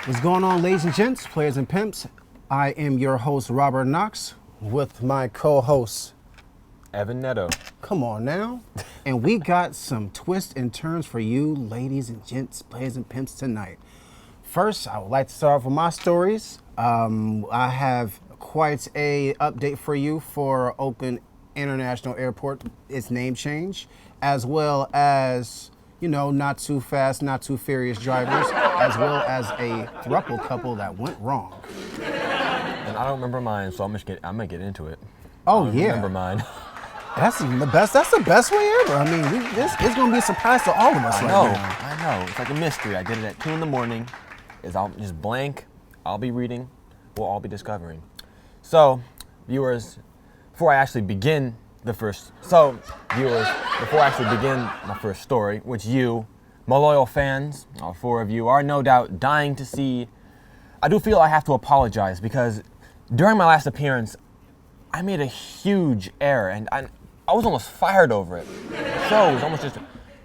What's going on, ladies and gents, players and pimps? I am your host, Robert Knox, with my co-host, Evan Neto. come on now. And we got some twists and turns for you, ladies and gents, players and pimps, tonight. First, I would like to start off with my stories. I have quite a update for you for Oakland International Airport, its name change, as well as, you know, not too fast, not too furious drivers, as well as a throuple couple that went wrong. And I don't remember mine, so I'm gonna get into it. Oh, I don't yeah. remember mine. That's even the best. That's the best way ever. I mean, it's gonna be a surprise to all of us. I know. It's like a mystery. I did it at 2 in.the morning. I'll just blank. I'll be reading. We'll all be discovering. So, viewers, before I actually begin my first story, which you, my loyal fans, all 4 of you, are no doubt dying to see, I do feel I have to apologize because during my last appearance, I made a huge error, and I was almost fired over it. The show was almost just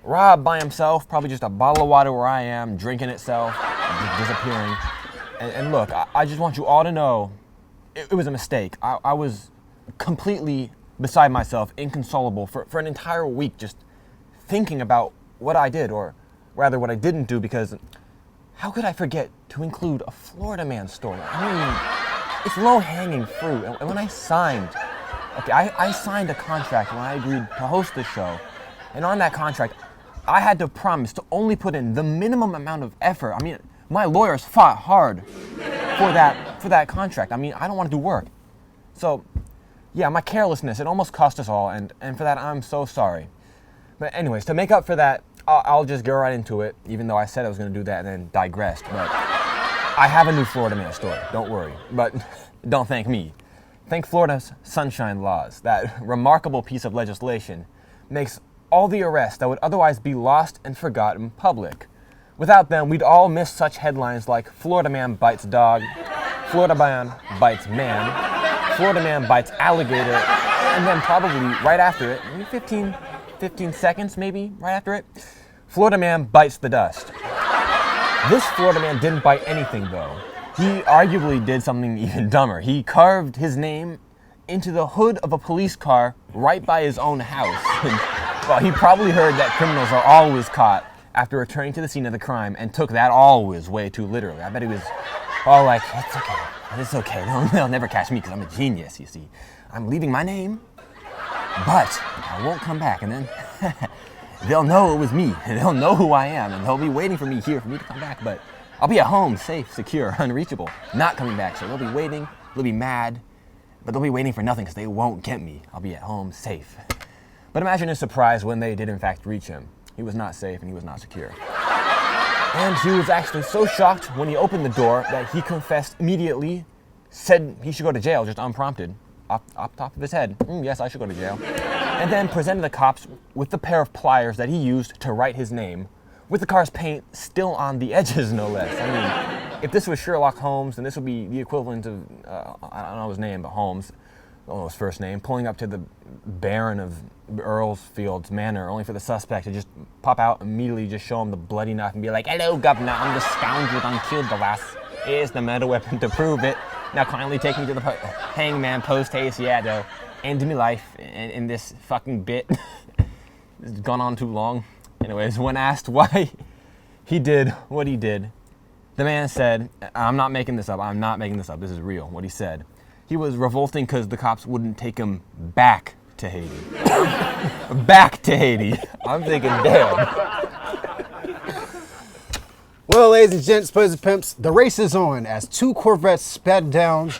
Rob by himself, probably just a bottle of water where I am, drinking itself, just disappearing. And look, I just want you all to know, it was a mistake. I was completely beside myself, inconsolable for an entire week, just thinking about what I did, or rather what I didn't do, because how could I forget to include a Florida man story? I mean, it's low-hanging fruit. And when I signed, I signed a contract when I agreed to host the show, and on that contract, I had to promise to only put in the minimum amount of effort. I mean, my lawyers fought hard for that contract. I mean, I don't want to do work. So, yeah, my carelessness, it almost cost us all, and for that, I'm so sorry. But anyways, to make up for that, I'll just go right into it, even though I said I was going to do that and then digressed. But I have a new Florida man story, don't worry. But don't thank me. Thank Florida's sunshine laws. That remarkable piece of legislation makes all the arrests that would otherwise be lost and forgotten public. Without them, we'd all miss such headlines like Florida man bites dog, Florida man bites man, Florida man bites alligator, and then probably right after it, maybe 15 seconds maybe, right after it, Florida man bites the dust. This Florida man didn't bite anything though. He arguably did something even dumber. He carved his name into the hood of a police car right by his own house. Well, he probably heard that criminals are always caught after returning to the scene of the crime and took that always way too literally. I bet he was all like, it's okay, they'll never catch me because I'm a genius, you see. I'm leaving my name, but I won't come back, and then they'll know it was me, and they'll know who I am, and they'll be waiting for me here for me to come back, but I'll be at home, safe, secure, unreachable, not coming back, so they'll be waiting, they'll be mad, but they'll be waiting for nothing because they won't get me. I'll be at home, safe. But imagine his surprise when they did in fact reach him. He was not safe and he was not secure. And he was actually so shocked when he opened the door that he confessed immediately, said he should go to jail, just unprompted, off top of his head. Yes, I should go to jail. And then presented the cops with the pair of pliers that he used to write his name, with the car's paint still on the edges, no less. I mean, if this was Sherlock Holmes, then this would be the equivalent of, I don't know his name, but Holmes, I don't know his first name, pulling up to the Baron of Earlsfield's Manor, only for the suspect to just pop out immediately, just show him the bloody knife and be like, "Hello, Governor, I'm the scoundrel that killed the lass. Here's the murder weapon to prove it. Now kindly take me to the hangman post-haste, yeah, though. End me life in this fucking bit." It's gone on too long. Anyways, when asked why he did what he did, the man said, I'm not making this up, this is real, what he said. He was revolting because the cops wouldn't take him back to Haiti. Back to Haiti. I'm thinking, damn. Well, ladies and gents, players and pimps, the race is on as 2 Corvettes sped down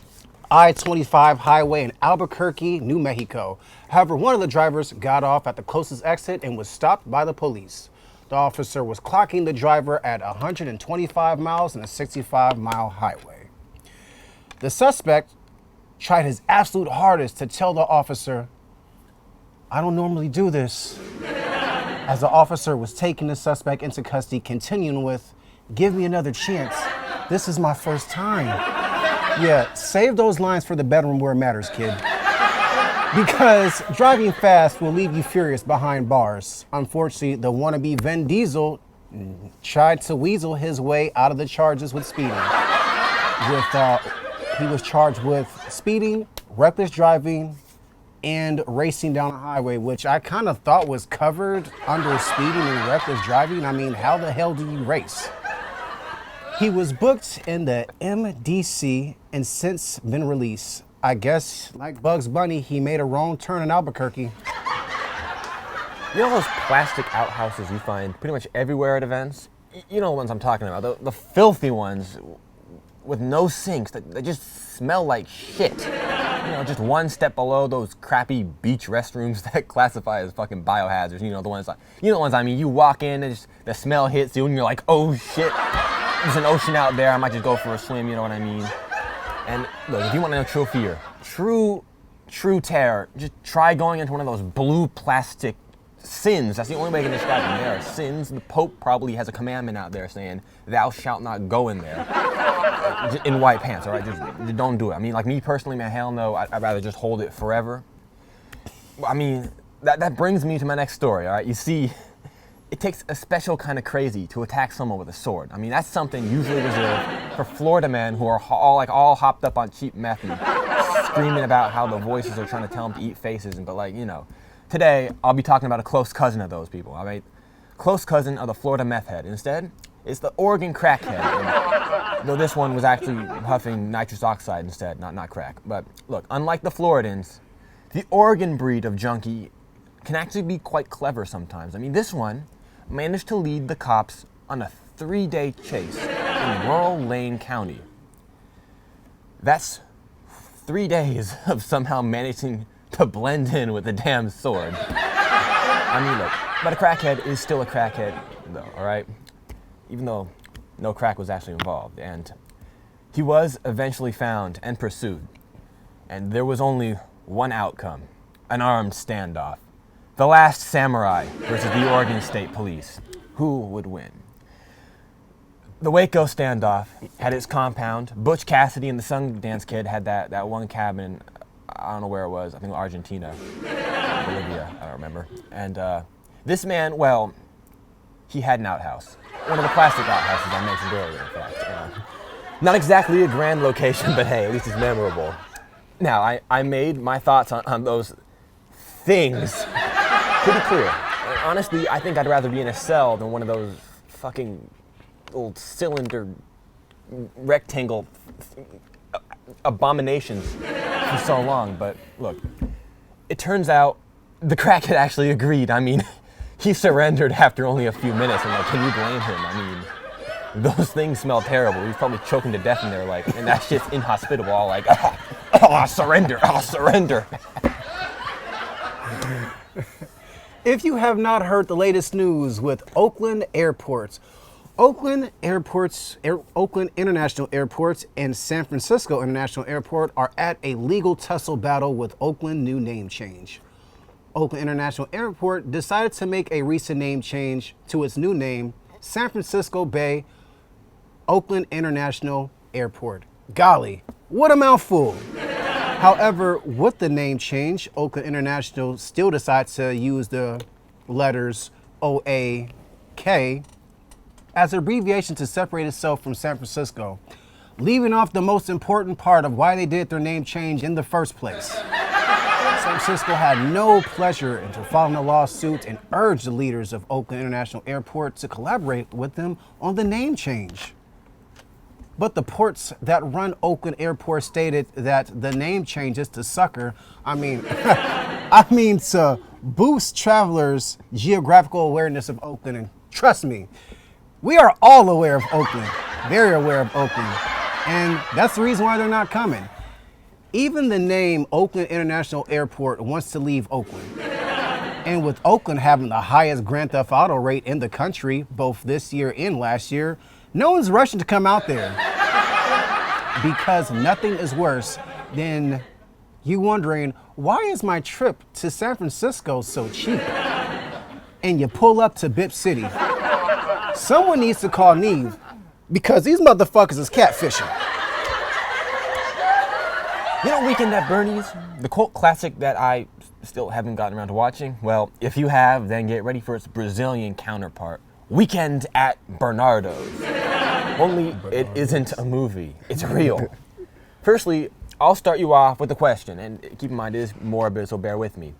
I-25 highway in Albuquerque, New Mexico. However, one of the drivers got off at the closest exit and was stopped by the police. The officer was clocking the driver at 125 miles on a 65-mile highway. The suspect tried his absolute hardest to tell the officer, "I don't normally do this." As the officer was taking the suspect into custody, continuing with, "Give me another chance. This is my first time." Yeah, save those lines for the bedroom where it matters, kid. Because driving fast will leave you furious behind bars. Unfortunately, the wannabe Vin Diesel tried to weasel his way out of the charges with speeding. He was charged with speeding, reckless driving, and racing down the highway, which I kind of thought was covered under speeding and reckless driving. I mean, how the hell do you race? He was booked in the MDC and since been released. I guess, like Bugs Bunny, he made a wrong turn in Albuquerque. You know those plastic outhouses you find pretty much everywhere at events? You know the ones I'm talking about, the filthy ones with no sinks that just smell like shit. You know, just one step below those crappy beach restrooms that classify as fucking biohazards. You know the ones I mean. You walk in and just, the smell hits you and you're like, oh shit, there's an ocean out there. I might just go for a swim. You know what I mean? And look, if you want to know true fear, true terror, just try going into one of those blue plastic sins. That's the only way I can describe them. They are sins. The Pope probably has a commandment out there saying, thou shalt not go in there. In white pants, all right? Just don't do it. I mean, like me personally, man, hell no. I'd rather just hold it forever. I mean, that brings me to my next story, all right? You see, it takes a special kind of crazy to attack someone with a sword. I mean, that's something usually reserved for Florida men who are all hopped up on cheap meth and screaming about how the voices are trying to tell them to eat faces. But like, you know, today I'll be talking about a close cousin of those people, all right? Close cousin of the Florida meth head. Instead, it's the Oregon crackhead. And, though this one was actually huffing nitrous oxide instead, not crack. But look, unlike the Floridans, the Oregon breed of junkie can actually be quite clever sometimes. I mean, this one managed to lead the cops on a 3-day chase in rural Lane County. That's 3 days of somehow managing to blend in with a damn sword. I mean, look, but a crackhead is still a crackhead, though, all right? Even though no crack was actually involved. And he was eventually found and pursued. And there was only one outcome, an armed standoff. The Last Samurai versus the Oregon State Police. Who would win? The Waco standoff had its compound. Butch Cassidy and the Sundance Kid had that one cabin, I don't know where it was, I think it was Argentina, Bolivia, I don't remember. And this man, well, he had an outhouse. One of the plastic outhouses I mentioned earlier, in fact. Not exactly a grand location, but hey, at least it's memorable. Now, I made my thoughts on those things pretty clear. And honestly, I think I'd rather be in a cell than one of those fucking old cylinder, rectangle abominations for so long. But look, it turns out the crackhead actually agreed. I mean, he surrendered after only a few minutes. And like, can you blame him? I mean, those things smell terrible. He was probably choking to death in there, like, and that shit's inhospitable. All like, I'll surrender. If you have not heard the latest news with Oakland airports, Oakland International Airports and San Francisco International Airport are at a legal tussle battle with Oakland new name change. Oakland International Airport decided to make a recent name change to its new name, San Francisco Bay Oakland International Airport. Golly, what a mouthful. However, with the name change, Oakland International still decides to use the letters OAK as an abbreviation to separate itself from San Francisco, leaving off the most important part of why they did their name change in the first place. San Francisco had no pleasure in filing a lawsuit and urged the leaders of Oakland International Airport to collaborate with them on the name change. But the ports that run Oakland Airport stated that the name changes to sucker, I mean to boost travelers' geographical awareness of Oakland. And trust me, we are all aware of Oakland, very aware of Oakland. And that's the reason why they're not coming. Even the name Oakland International Airport wants to leave Oakland. And with Oakland having the highest Grand Theft Auto rate in the country, both this year and last year, no one's rushing to come out there. Because nothing is worse than you wondering, why is my trip to San Francisco so cheap? And you pull up to Bip City. Someone needs to call Neve because these motherfuckers is catfishing. You know Weekend at Bernie's? The cult classic that I still haven't gotten around to watching? Well, if you have, then get ready for its Brazilian counterpart, Weekend at Bernardo's. Only it isn't a movie, it's real. Firstly, I'll start you off with a question, and keep in mind it is morbid, so bear with me.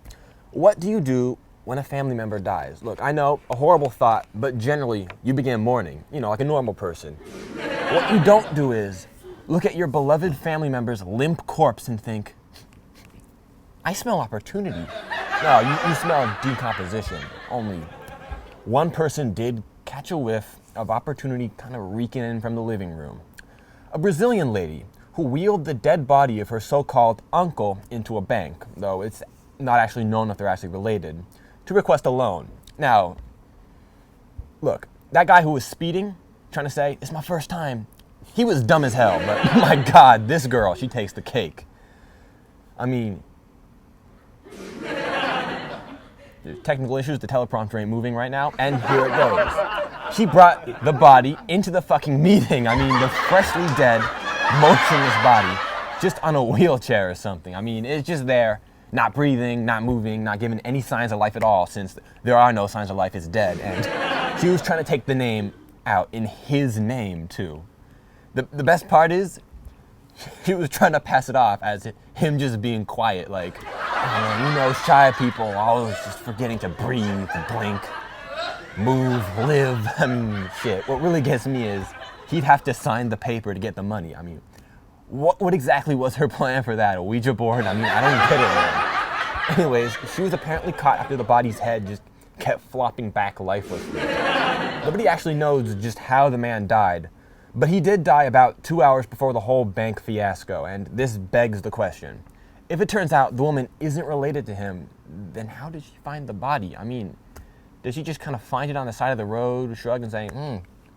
What do you do when a family member dies? Look, I know, a horrible thought, but generally you begin mourning, like a normal person. What you don't do is look at your beloved family member's limp corpse and think, I smell opportunity. No, you smell decomposition. Only one person did catch a whiff of opportunity kind of reeking in from the living room. A Brazilian lady who wheeled the dead body of her so-called uncle into a bank, though it's not actually known if they're actually related, to request a loan. Now, look, that guy who was speeding, trying to say, it's my first time, he was dumb as hell, but my God, this girl, she takes the cake. I mean, there's technical issues, the teleprompter ain't moving right now, and here it goes. She brought the body into the fucking meeting. I mean, the freshly dead, motionless body, just on a wheelchair or something. I mean, it's just there, not breathing, not moving, not giving any signs of life at all, since there are no signs of life, it's dead. And she was trying to take the name out in his name, too. The best part is, he was trying to pass it off as him just being quiet, like, shy people always just forgetting to breathe, blink, move, live. I mean, shit. What really gets me is he'd have to sign the paper to get the money. I mean, what exactly was her plan for that? A Ouija board? I mean, I don't get it, man. Anyways, she was apparently caught after the body's head just kept flopping back lifelessly. Nobody actually knows just how the man died, but he did die about 2 hours before the whole bank fiasco, and this begs the question. If it turns out the woman isn't related to him, then how did she find the body? I mean, did she just kind of find it on the side of the road, shrug and say,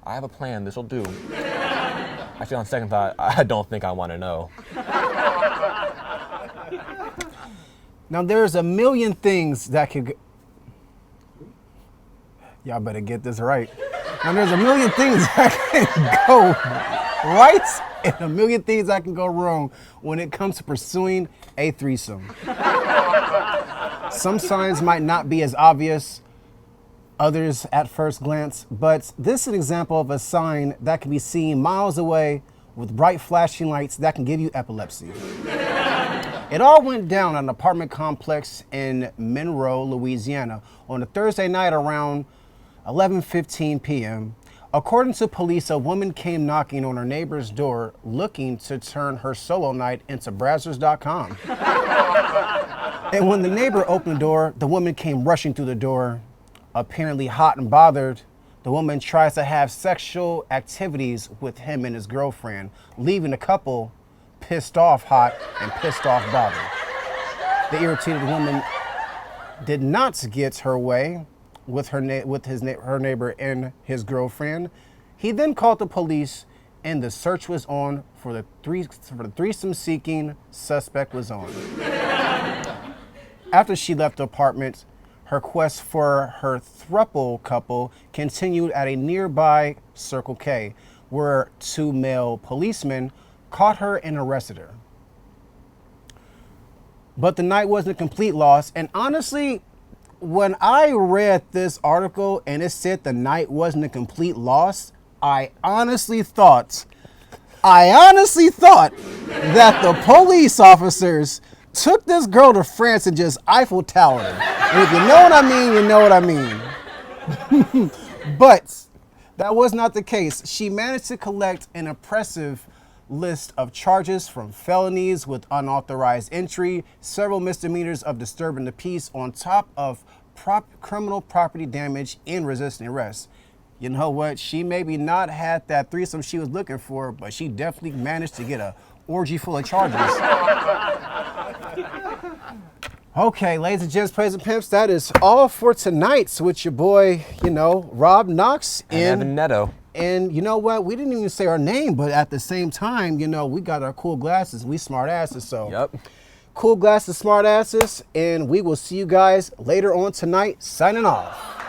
I have a plan, this'll do? Actually, on second thought, I don't think I want to know. Now, there's a million things that could... Y'all better get this right. Now, there's a million things that can go right and a million things that can go wrong when it comes to pursuing a threesome. Some signs might not be as obvious, others at first glance, but this is an example of a sign that can be seen miles away with bright flashing lights that can give you epilepsy. It all went down at an apartment complex in Monroe, Louisiana on a Thursday night around 11:15 p.m. According to police, a woman came knocking on her neighbor's door looking to turn her solo night into Brazzers.com. And when the neighbor opened the door, the woman came rushing through the door. Apparently hot and bothered, the woman tries to have sexual activities with him and his girlfriend, leaving the couple pissed off hot and pissed off bothered. The irritated woman did not get her way with her neighbor and his girlfriend. He then called the police, and the search was on for the threesome-seeking suspect was on. After she left the apartment, her quest for her throuple couple continued at a nearby Circle K, where two male policemen caught her and arrested her. But the night wasn't a complete loss, and honestly, when I read this article and it said the night wasn't a complete loss, I honestly thought that the police officers took this girl to France and just Eiffel Towered her. And if you know what I mean, you know what I mean. But that was not the case. She managed to collect an impressive list of charges, from felonies with unauthorized entry, several misdemeanors of disturbing the peace, on top of criminal property damage and resisting arrest. You know what? She maybe not had that threesome she was looking for, but she definitely managed to get a orgy full of charges. Okay, ladies and gents, players and pimps, that is all for tonight with your boy, Rob Knox and Evan Neto. And you know what? We didn't even say our name, but at the same time, we got our cool glasses. We smart asses, so. Yep. Cool glasses, smart asses, and we will see you guys later on tonight. Signing off.